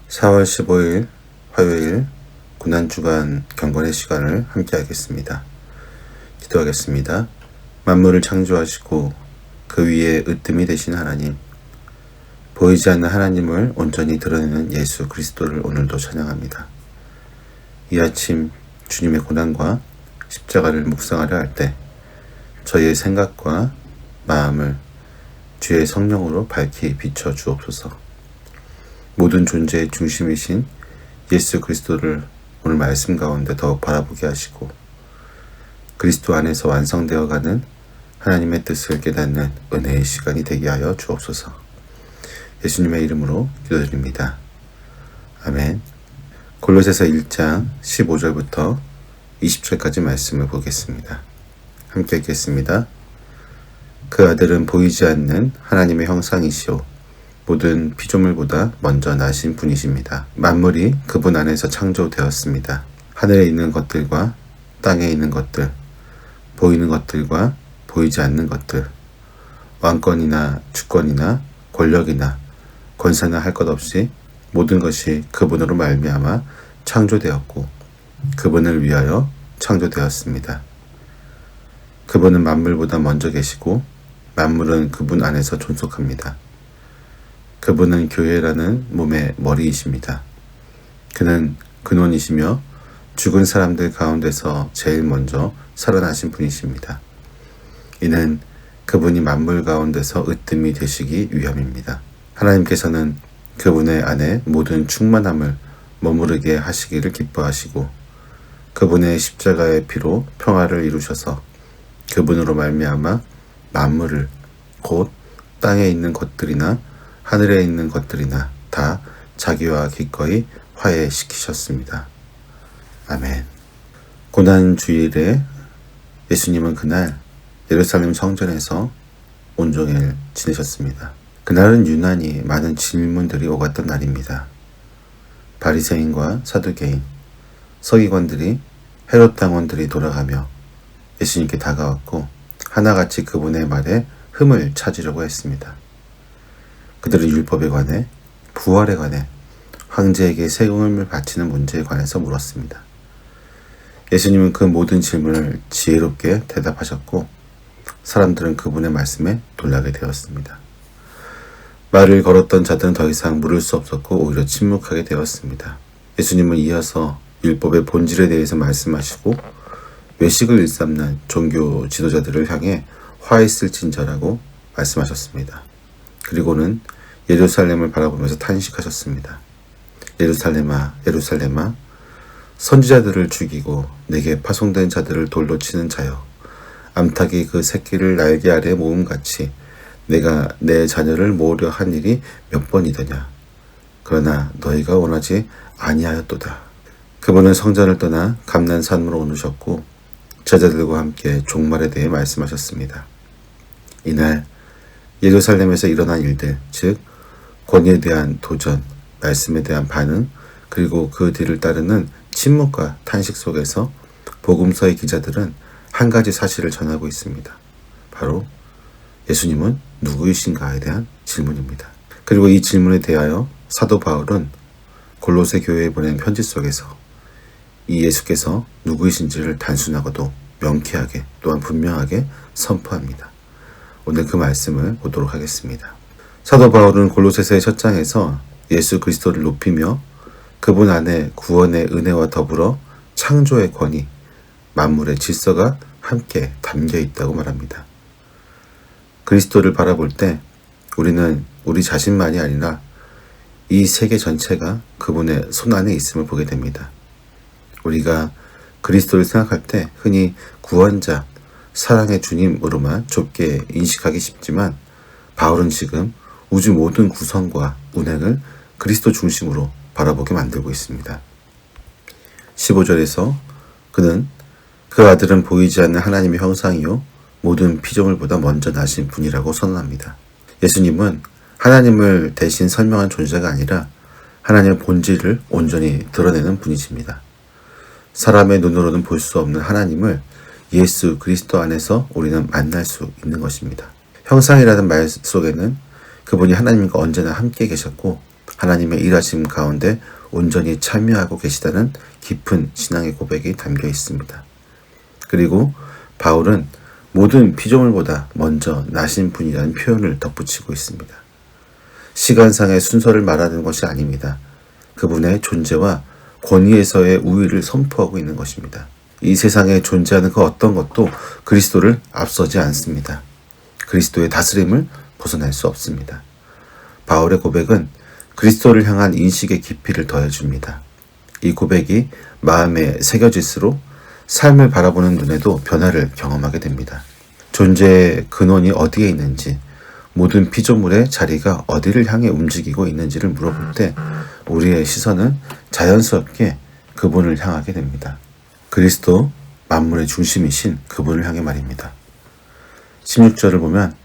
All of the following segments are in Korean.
4월 15일 화요일 고난주간 경건의 시간을 함께 하겠습니다. 기도하겠습니다. 만물을 창조하시고 그 위에 으뜸이 되신 하나님, 보이지 않는 하나님을 온전히 드러내는 예수 그리스도를 오늘도 찬양합니다. 이 아침 주님의 고난과 십자가를 묵상하려 할 때 저희의 생각과 마음을 주의 성령으로 밝히 비춰 주옵소서. 모든 존재의 중심이신 예수 그리스도를 오늘 말씀 가운데 더욱 바라보게 하시고 그리스도 안에서 완성되어가는 하나님의 뜻을 깨닫는 은혜의 시간이 되게 하여 주옵소서. 예수님의 이름으로 기도드립니다. 아멘. 골로새서 1장 15절부터 20절까지 말씀을 보겠습니다. 함께 읽겠습니다. 그 아들은 보이지 않는 하나님의 형상이시오 모든 피조물보다 먼저 나신 분이십니다. 만물이 그분 안에서 창조되었습니다. 하늘에 있는 것들과 땅에 있는 것들, 보이는 것들과 보이지 않는 것들, 왕권이나 주권이나 권력이나 권세나 할 것 없이 모든 것이 그분으로 말미암아 창조되었고 그분을 위하여 창조되었습니다. 그분은 만물보다 먼저 계시고 만물은 그분 안에서 존속합니다. 그분은 교회라는 몸의 머리이십니다. 그는 근원이시며 죽은 사람들 가운데서 제일 먼저 살아나신 분이십니다. 이는 그분이 만물 가운데서 으뜸이 되시기 위함입니다. 하나님께서는 그분의 안에 모든 충만함을 머무르게 하시기를 기뻐하시고 그분의 십자가의 피로 평화를 이루셔서 그분으로 말미암아 만물을 곧 땅에 있는 것들이나 하늘에 있는 것들이나 다 자기와 기꺼이 화해시키셨습니다. 아멘. 고난주일에 예수님은 그날 예루살렘 성전에서 온종일 지내셨습니다. 그날은 유난히 많은 질문들이 오갔던 날입니다. 바리새인과 사두개인, 서기관들이 헤롯 당원들이 돌아가며 예수님께 다가왔고 하나같이 그분의 말에 흠을 찾으려고 했습니다. 그들은 율법에 관해, 부활에 관해, 황제에게 세금을 바치는 문제에 관해서 물었습니다. 예수님은 그 모든 질문을 지혜롭게 대답하셨고 사람들은 그분의 말씀에 놀라게 되었습니다. 말을 걸었던 자들은 더 이상 물을 수 없었고 오히려 침묵하게 되었습니다. 예수님은 이어서 율법의 본질에 대해서 말씀하시고 외식을 일삼는 종교 지도자들을 향해 화 있을진저라고 말씀하셨습니다. 그리고는 예루살렘을 바라보면서 탄식하셨습니다. 예루살렘아, 예루살렘아, 선지자들을 죽이고 내게 파송된 자들을 돌로 치는 자여, 암탉이 그 새끼를 날개 아래 모음같이 내가 내 자녀를 모으려 한 일이 몇 번이더냐. 그러나 너희가 원하지 아니하였도다. 그분은 성전을 떠나 감난산으로 오르셨고 제자들과 함께 종말에 대해 말씀하셨습니다. 이날 예루살렘에서 일어난 일들, 즉 권위에 대한 도전, 말씀에 대한 반응, 그리고 그 뒤를 따르는 침묵과 탄식 속에서 복음서의 기자들은 한 가지 사실을 전하고 있습니다. 바로 예수님은 누구이신가에 대한 질문입니다. 그리고 이 질문에 대하여 사도 바울은 골로새 교회에 보낸 편지 속에서 이 예수께서 누구이신지를 단순하고도 명쾌하게 또한 분명하게 선포합니다. 오늘 그 말씀을 보도록 하겠습니다. 사도 바울은 골로새서의 첫 장에서 예수 그리스도를 높이며 그분 안에 구원의 은혜와 더불어 창조의 권위, 만물의 질서가 함께 담겨 있다고 말합니다. 그리스도를 바라볼 때 우리는 우리 자신만이 아니라 이 세계 전체가 그분의 손 안에 있음을 보게 됩니다. 우리가 그리스도를 생각할 때 흔히 구원자, 사랑의 주님으로만 좁게 인식하기 쉽지만 바울은 지금 우주 모든 구성과 운행을 그리스도 중심으로 바라보게 만들고 있습니다. 15절에서 그는 그 아들은 보이지 않는 하나님의 형상이요 모든 피조물보다 먼저 나신 분이라고 선언합니다. 예수님은 하나님을 대신 설명한 존재가 아니라 하나님의 본질을 온전히 드러내는 분이십니다. 사람의 눈으로는 볼 수 없는 하나님을 예수 그리스도 안에서 우리는 만날 수 있는 것입니다. 형상이라는 말 속에는 그분이 하나님과 언제나 함께 계셨고 하나님의 일하심 가운데 온전히 참여하고 계시다는 깊은 신앙의 고백이 담겨 있습니다. 그리고 바울은 모든 피조물보다 먼저 나신 분이라는 표현을 덧붙이고 있습니다. 시간상의 순서를 말하는 것이 아닙니다. 그분의 존재와 권위에서의 우위를 선포하고 있는 것입니다. 이 세상에 존재하는 그 어떤 것도 그리스도를 앞서지 않습니다. 그리스도의 다스림을 벗어날 수 없습니다. 바울의 고백은 그리스도를 향한 인식의 깊이를 더해줍니다. 이 고백이 마음에 새겨질수록 삶을 바라보는 눈에도 변화를 경험하게 됩니다. 존재의 근원이 어디에 있는지, 모든 피조물의 자리가 어디를 향해 움직이고 있는지를 물어볼 때 우리의 시선은 자연스럽게 그분을 향하게 됩니다. 그리스도, 만물의 중심이신 그분을 향해 말입니다. 16절을 보면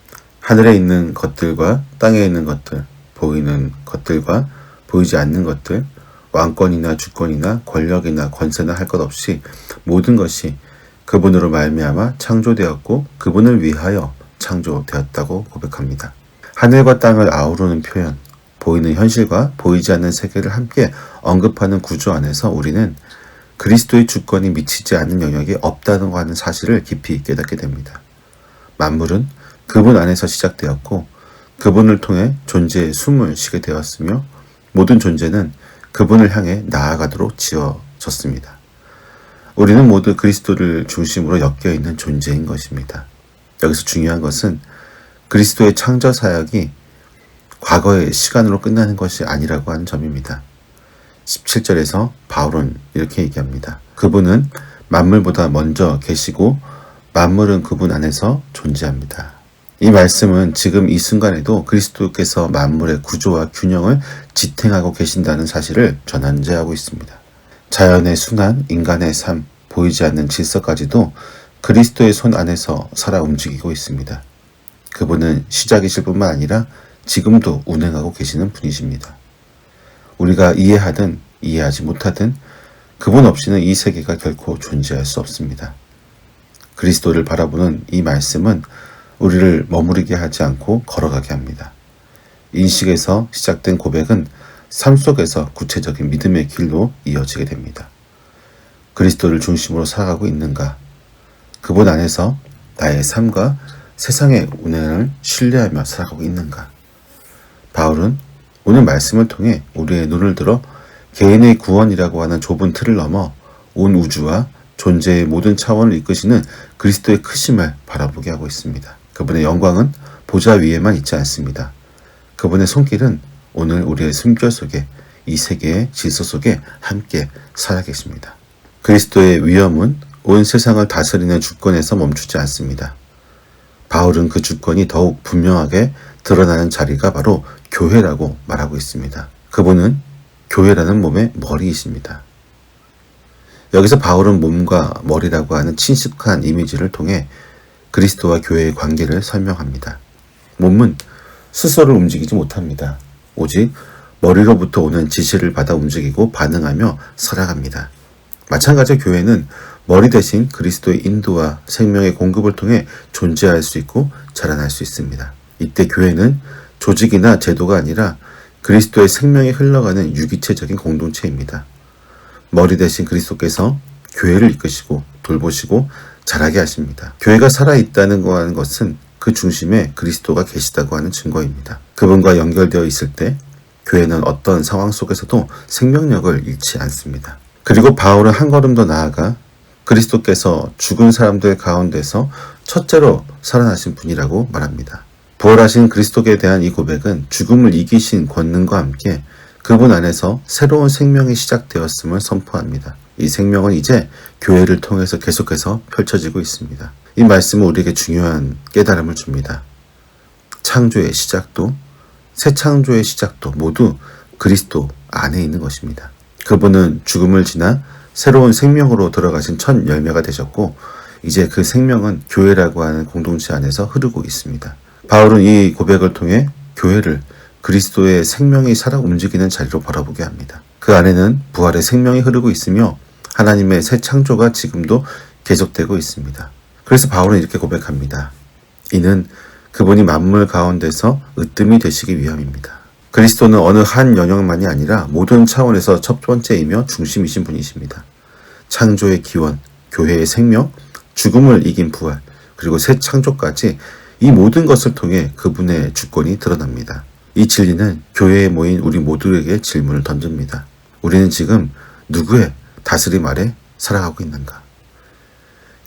하늘에 있는 것들과 땅에 있는 것들, 보이는 것들과 보이지 않는 것들, 왕권이나 주권이나 권력이나 권세나 할 것 없이 모든 것이 그분으로 말미암아 창조되었고 그분을 위하여 창조되었다고 고백합니다. 하늘과 땅을 아우르는 표현, 보이는 현실과 보이지 않는 세계를 함께 언급하는 구조 안에서 우리는 그리스도의 주권이 미치지 않는 영역이 없다고 하는 사실을 깊이 깨닫게 됩니다. 만물은 그분 안에서 시작되었고 그분을 통해 존재의 숨을 쉬게 되었으며 모든 존재는 그분을 향해 나아가도록 지어졌습니다. 우리는 모두 그리스도를 중심으로 엮여있는 존재인 것입니다. 여기서 중요한 것은 그리스도의 창조 사역이 과거의 시간으로 끝나는 것이 아니라고 하는 점입니다. 17절에서 바울은 이렇게 얘기합니다. 그분은 만물보다 먼저 계시고 만물은 그분 안에서 존재합니다. 이 말씀은 지금 이 순간에도 그리스도께서 만물의 구조와 균형을 지탱하고 계신다는 사실을 전한제하고 있습니다. 자연의 순환, 인간의 삶, 보이지 않는 질서까지도 그리스도의 손 안에서 살아 움직이고 있습니다. 그분은 시작이실 뿐만 아니라 지금도 운행하고 계시는 분이십니다. 우리가 이해하든 이해하지 못하든 그분 없이는 이 세계가 결코 존재할 수 없습니다. 그리스도를 바라보는 이 말씀은 우리를 머무르게 하지 않고 걸어가게 합니다. 인식에서 시작된 고백은 삶 속에서 구체적인 믿음의 길로 이어지게 됩니다. 그리스도를 중심으로 살아가고 있는가? 그분 안에서 나의 삶과 세상의 운행을 신뢰하며 살아가고 있는가? 바울은 오늘 말씀을 통해 우리의 눈을 들어 개인의 구원이라고 하는 좁은 틀을 넘어 온 우주와 존재의 모든 차원을 이끄시는 그리스도의 크심을 바라보게 하고 있습니다. 그분의 영광은 보좌 위에만 있지 않습니다. 그분의 손길은 오늘 우리의 숨결 속에 이 세계의 질서 속에 함께 살아계십니다. 그리스도의 위엄은 온 세상을 다스리는 주권에서 멈추지 않습니다. 바울은 그 주권이 더욱 분명하게 드러나는 자리가 바로 교회라고 말하고 있습니다. 그분은 교회라는 몸의 머리이십니다. 여기서 바울은 몸과 머리라고 하는 친숙한 이미지를 통해 그리스도와 교회의 관계를 설명합니다. 몸은 스스로를 움직이지 못합니다. 오직 머리로부터 오는 지시를 받아 움직이고 반응하며 살아갑니다. 마찬가지로 교회는 머리 대신 그리스도의 인도와 생명의 공급을 통해 존재할 수 있고 자라날 수 있습니다. 이때 교회는 조직이나 제도가 아니라 그리스도의 생명이 흘러가는 유기체적인 공동체입니다. 머리 대신 그리스도께서 교회를 이끄시고 돌보시고 자라게 하십니다. 교회가 살아있다는 것은 그 중심에 그리스도가 계시다고 하는 증거입니다. 그분과 연결되어 있을 때 교회는 어떤 상황 속에서도 생명력을 잃지 않습니다. 그리고 바울은 한 걸음 더 나아가 그리스도께서 죽은 사람들 가운데서 첫째로 살아나신 분이라고 말합니다. 부활하신 그리스도께 대한 이 고백은 죽음을 이기신 권능과 함께 그분 안에서 새로운 생명이 시작되었음을 선포합니다. 이 생명은 이제 교회를 통해서 계속해서 펼쳐지고 있습니다. 이 말씀은 우리에게 중요한 깨달음을 줍니다. 창조의 시작도, 새 창조의 시작도 모두 그리스도 안에 있는 것입니다. 그분은 죽음을 지나 새로운 생명으로 들어가신 첫 열매가 되셨고 이제 그 생명은 교회라고 하는 공동체 안에서 흐르고 있습니다. 바울은 이 고백을 통해 교회를 그리스도의 생명이 살아 움직이는 자리로 바라보게 합니다. 그 안에는 부활의 생명이 흐르고 있으며 하나님의 새 창조가 지금도 계속되고 있습니다. 그래서 바울은 이렇게 고백합니다. 이는 그분이 만물 가운데서 으뜸이 되시기 위함입니다. 그리스도는 어느 한 영역만이 아니라 모든 차원에서 첫 번째이며 중심이신 분이십니다. 창조의 기원, 교회의 생명, 죽음을 이긴 부활, 그리고 새 창조까지 이 모든 것을 통해 그분의 주권이 드러납니다. 이 진리는 교회에 모인 우리 모두에게 질문을 던집니다. 우리는 지금 누구의 다스림 아래 살아가고 있는가?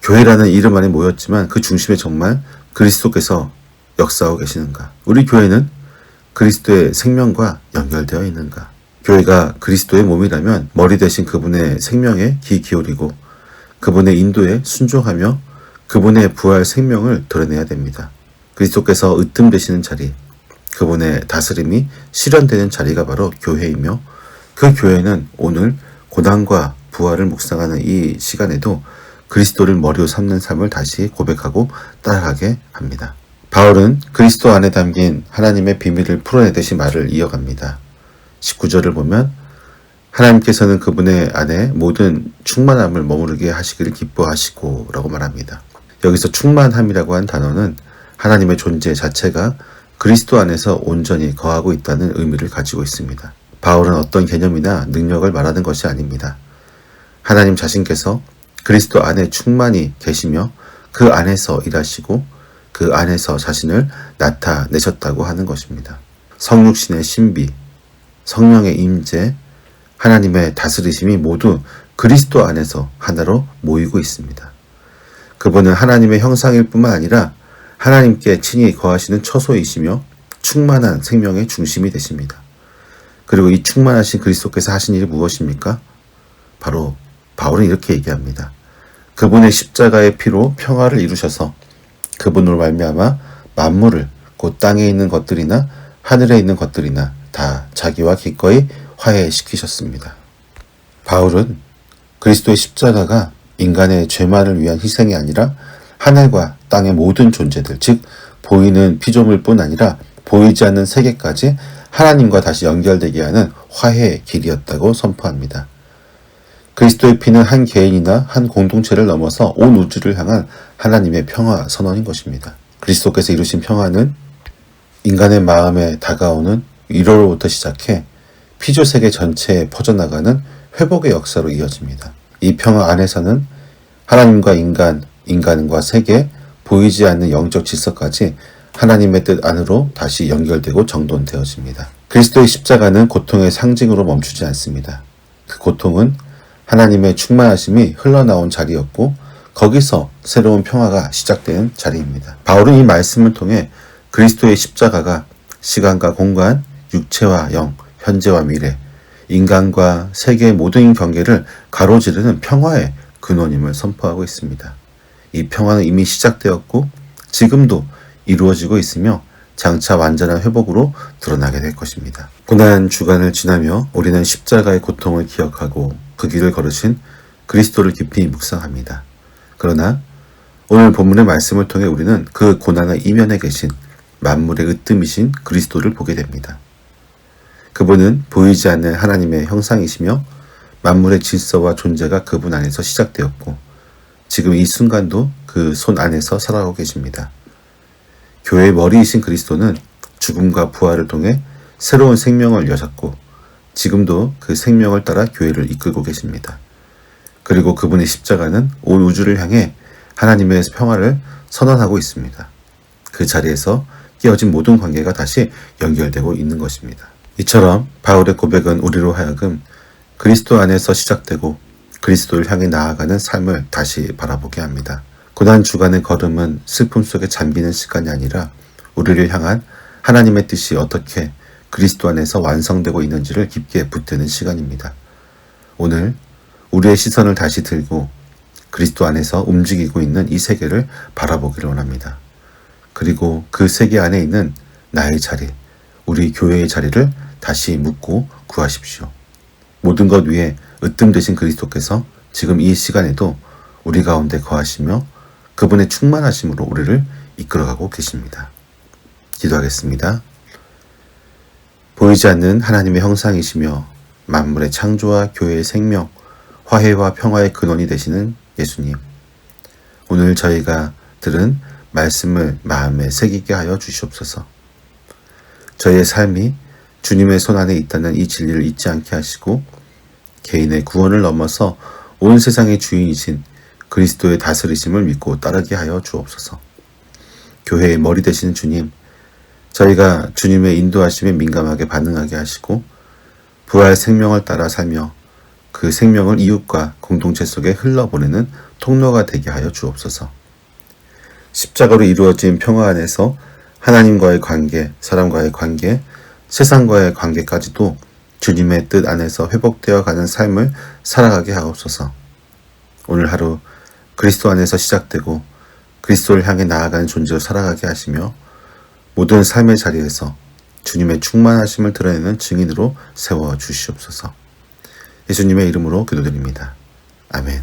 교회라는 이름 안에 모였지만 그 중심에 정말 그리스도께서 역사하고 계시는가? 우리 교회는 그리스도의 생명과 연결되어 있는가? 교회가 그리스도의 몸이라면 머리 대신 그분의 생명에 귀 기울이고 그분의 인도에 순종하며 그분의 부활 생명을 드러내야 됩니다. 그리스도께서 으뜸되시는 자리, 그분의 다스림이 실현되는 자리가 바로 교회이며 그 교회는 오늘 고난과 부활을 묵상하는 이 시간에도 그리스도를 머리로 삼는 삶을 다시 고백하고 따라가게 합니다. 바울은 그리스도 안에 담긴 하나님의 비밀을 풀어내듯이 말을 이어갑니다. 19절을 보면 하나님께서는 그분의 안에 모든 충만함을 머무르게 하시기를 기뻐하시고 라고 말합니다. 여기서 충만함이라고 한 단어는 하나님의 존재 자체가 그리스도 안에서 온전히 거하고 있다는 의미를 가지고 있습니다. 바울은 어떤 개념이나 능력을 말하는 것이 아닙니다. 하나님 자신께서 그리스도 안에 충만히 계시며 그 안에서 일하시고 그 안에서 자신을 나타내셨다고 하는 것입니다. 성육신의 신비, 성령의 임재, 하나님의 다스리심이 모두 그리스도 안에서 하나로 모이고 있습니다. 그분은 하나님의 형상일 뿐만 아니라 하나님께 친히 거하시는 처소이시며 충만한 생명의 중심이 되십니다. 그리고 이 충만하신 그리스도께서 하신 일이 무엇입니까? 바로 바울은 이렇게 얘기합니다. 그분의 십자가의 피로 평화를 이루셔서 그분으로 말미암아 만물을 곧 땅에 있는 것들이나 하늘에 있는 것들이나 다 자기와 기꺼이 화해시키셨습니다. 바울은 그리스도의 십자가가 인간의 죄만을 위한 희생이 아니라 하늘과 땅의 모든 존재들, 즉 보이는 피조물뿐 아니라 보이지 않는 세계까지 하나님과 다시 연결되게 하는 화해의 길이었다고 선포합니다. 그리스도의 피는 한 개인이나 한 공동체를 넘어서 온 우주를 향한 하나님의 평화 선언인 것입니다. 그리스도께서 이루신 평화는 인간의 마음에 다가오는 위로로부터 시작해 피조세계 전체에 퍼져나가는 회복의 역사로 이어집니다. 이 평화 안에서는 하나님과 인간, 인간과 세계, 보이지 않는 영적 질서까지 하나님의 뜻 안으로 다시 연결되고 정돈되어집니다. 그리스도의 십자가는 고통의 상징으로 멈추지 않습니다. 그 고통은 하나님의 충만하심이 흘러나온 자리였고 거기서 새로운 평화가 시작된 자리입니다. 바울은 이 말씀을 통해 그리스도의 십자가가 시간과 공간, 육체와 영, 현재와 미래, 인간과 세계의 모든 경계를 가로지르는 평화의 근원임을 선포하고 있습니다. 이 평화는 이미 시작되었고 지금도 이루어지고 있으며 장차 완전한 회복으로 드러나게 될 것입니다. 고난 주간을 지나며 우리는 십자가의 고통을 기억하고 그 길을 걸으신 그리스도를 깊이 묵상합니다. 그러나 오늘 본문의 말씀을 통해 우리는 그 고난의 이면에 계신 만물의 으뜸이신 그리스도를 보게 됩니다. 그분은 보이지 않는 하나님의 형상이시며 만물의 질서와 존재가 그분 안에서 시작되었고 지금 이 순간도 그 손 안에서 살아가고 계십니다. 교회의 머리이신 그리스도는 죽음과 부활을 통해 새로운 생명을 여셨고 지금도 그 생명을 따라 교회를 이끌고 계십니다. 그리고 그분의 십자가는 온 우주를 향해 하나님의 평화를 선언하고 있습니다. 그 자리에서 깨어진 모든 관계가 다시 연결되고 있는 것입니다. 이처럼 바울의 고백은 우리로 하여금 그리스도 안에서 시작되고 그리스도를 향해 나아가는 삶을 다시 바라보게 합니다. 고난 주간의 걸음은 슬픔 속에 잠기는 시간이 아니라 우리를 향한 하나님의 뜻이 어떻게 그리스도 안에서 완성되고 있는지를 깊게 붙드는 시간입니다. 오늘 우리의 시선을 다시 들고 그리스도 안에서 움직이고 있는 이 세계를 바라보기를 원합니다. 그리고 그 세계 안에 있는 나의 자리, 우리 교회의 자리를 다시 묻고 구하십시오. 모든 것 위에 으뜸되신 그리스도께서 지금 이 시간에도 우리 가운데 거하시며 그분의 충만하심으로 우리를 이끌어가고 계십니다. 기도하겠습니다. 보이지 않는 하나님의 형상이시며 만물의 창조와 교회의 생명, 화해와 평화의 근원이 되시는 예수님. 오늘 저희가 들은 말씀을 마음에 새기게 하여 주시옵소서. 저희의 삶이 주님의 손 안에 있다는 이 진리를 잊지 않게 하시고 개인의 구원을 넘어서 온 세상의 주인이신 그리스도의 다스리심을 믿고 따르게 하여 주옵소서. 교회의 머리 되시는 주님, 저희가 주님의 인도하심에 민감하게 반응하게 하시고 부활 생명을 따라 살며 그 생명을 이웃과 공동체 속에 흘러보내는 통로가 되게 하여 주옵소서. 십자가로 이루어진 평화 안에서 하나님과의 관계, 사람과의 관계, 세상과의 관계까지도 주님의 뜻 안에서 회복되어 가는 삶을 살아가게 하옵소서. 오늘 하루 그리스도 안에서 시작되고 그리스도를 향해 나아가는 존재로 살아가게 하시며 모든 삶의 자리에서 주님의 충만하심을 드러내는 증인으로 세워 주시옵소서. 예수님의 이름으로 기도드립니다. 아멘.